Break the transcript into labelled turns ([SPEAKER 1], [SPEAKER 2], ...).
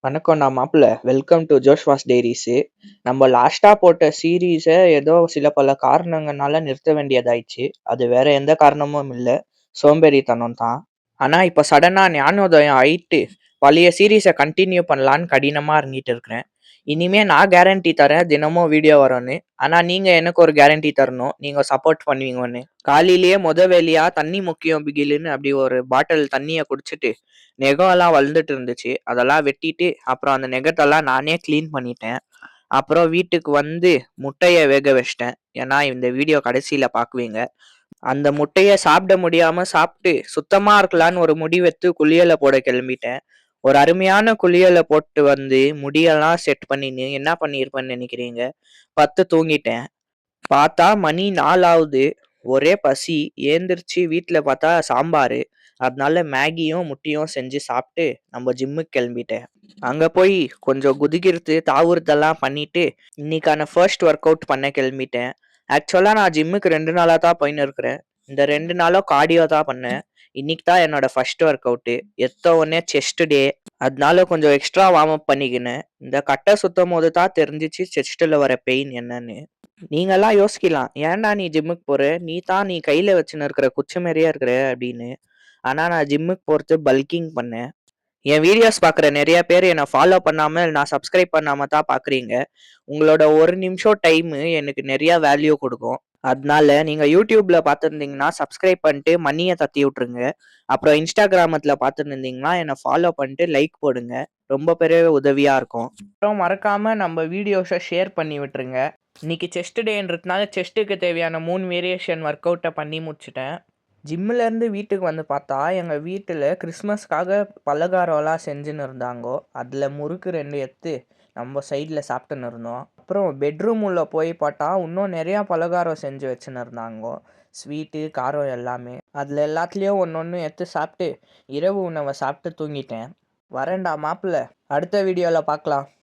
[SPEAKER 1] வணக்கம்டா மாப்பிள்ள. Welcome to Joshua's diaries. நம்ம லாஸ்டா போட்ட சீரீஸை ஏதோ சில பல காரணங்கள்னால நிறுத்த வேண்டியதாயிடுச்சு. அது வேற எந்த காரணமும் இல்லை, சோம்பேறித்தனம் தான். ஆனால் இப்போ சடனாக ஞானோதயம் ஆயிட்டு பழைய சீரீஸை கண்டினியூ பண்ணலான்னு கடினமாக இறங்கிட்டு இருக்கிறேன். இனிமே நான் கேரண்டி தரேன் தினமும் வீடியோ வரும்னு. ஆனால் நீங்கள் எனக்கு ஒரு கேரண்டி தரணும், நீங்கள் சப்போர்ட் பண்ணுவீங்கன்னு. காலையிலேயே வேலையா தண்ணி முக்கியம் பிகிலுன்னு அப்படி ஒரு பாட்டில் தண்ணியை குடிச்சிட்டு நெகம்லாம் வளர்ந்துட்டு இருந்துச்சு. அதெல்லாம் வெட்டிட்டு அப்புறம் அந்த நெகத்தெல்லாம் நானே க்ளீன் பண்ணிட்டேன். அப்புறம் வீட்டுக்கு வந்து முட்டையை வேக வச்சிட்டேன். ஏன்னா இந்த வீடியோ கடைசியில் பார்க்குவீங்க. அந்த முட்டையை சாப்பிட முடியாமல் சாப்பிட்டு சுத்தமாக இருக்கலான்னு ஒரு முடிவெடுத்து குளியலை போட கிளம்பிட்டேன். ஒரு அருமையான குளியலை போட்டு வந்து முடியெல்லாம் செட் பண்ணின்னு என்ன பண்ணியிருப்பேன்னு நினைக்கிறீங்க? பத்து தூங்கிட்டேன். பார்த்தா மணி 4 ஆகுது. ஒரே பசி. ஏந்திரிச்சு வீட்டில் பார்த்தா சாம்பார். அதனால மேகியும் முட்டையும் செஞ்சு சாப்பிட்டு நம்ம ஜிம்முக்கு கிளம்பிட்டேன். அங்கே போய் கொஞ்சம் குதிக்கிறது தாவுறதெல்லாம் பண்ணிட்டு இன்னைக்கான ஃபர்ஸ்ட் ஒர்க் அவுட் பண்ண கிளம்பிட்டேன். ஆக்சுவலாக நான் ஜிம்முக்கு 2 நாளாக தான் போயின்னு இருக்கிறேன். இந்த 2 நாளும் கார்டியோ தான் பண்ணேன். இன்னைக்கு தான் என்னோட ஃபர்ஸ்ட் ஒர்க் அவுட்டு. எத்த உடனே செஸ்ட் டே. அதனால கொஞ்சம் எக்ஸ்ட்ரா வார்ம் அப் பண்ணிக்கினேன். இந்த கட்டை சுத்தும் போது தான் தெரிஞ்சிச்சு செஸ்ட்டில் வர பெயின் என்னன்னு. நீங்கெல்லாம் யோசிக்கலாம், ஏன்டா நீ ஜிம்முக்கு போற, நீ கையில வச்சுன்னு இருக்கிற குச்சி மாதிரியா இருக்கிற அப்படின்னு. ஆனா நான் ஜிம்முக்கு போறது பல்கிங் பண்ணேன். என் வீடியோஸ் பார்க்குற நிறைய பேர் என்னை ஃபாலோ பண்ணாமல் நான் சப்ஸ்கிரைப் பண்ணாமல் தான் பார்க்குறீங்க. உங்களோட ஒரு நிமிஷம் டைமு எனக்கு நிறைய வேல்யூ கொடுக்கும். அதனால நீங்கள் யூடியூப்பில் பார்த்துருந்தீங்கன்னா சப்ஸ்கிரைப் பண்ணிட்டு மணியை தட்டி விட்ருங்க. அப்புறம் இன்ஸ்டாகிராமத்தில் பார்த்துருந்தீங்கன்னா என்னை ஃபாலோ பண்ணிட்டு லைக் போடுங்க. ரொம்ப பெரிய உதவியாக இருக்கும். அப்புறம் மறக்காமல் நம்ம வீடியோஸை ஷேர் பண்ணி விட்டுருங்க. இன்னைக்கு செஸ்ட் டேன்றதுனால செஸ்ட்டுக்கு தேவையான 3 வேரியேஷன் ஒர்க் அவுட்டை பண்ணி முடிச்சிட்டேன். ஜிம்மிலேருந்து வீட்டுக்கு வந்து பார்த்தா எங்கள் வீட்டில் கிறிஸ்மஸ்க்காக பலகாரம்லாம் செஞ்சுன்னு இருந்தாங்கோ. அதில் முறுக்கு 2 எடுத்து நம்ம சைடில் சாப்பிட்டுன்னு இருந்தோம். அப்புறம் பெட்ரூம் உள்ள போய் பார்த்தா இன்னும் நிறையா பலகாரம் செஞ்சு வச்சுன்னு இருந்தாங்கோ. ஸ்வீட்டு காரம் எல்லாமே. அதில் எல்லாத்துலேயும் ஒன்று ஒன்று எடுத்து சாப்பிட்டு இரவு உணவை சாப்பிட்டு தூங்கிட்டேன். வரேன்டா மாப்பிள்ள, அடுத்த வீடியோவில் பார்க்கலாம்.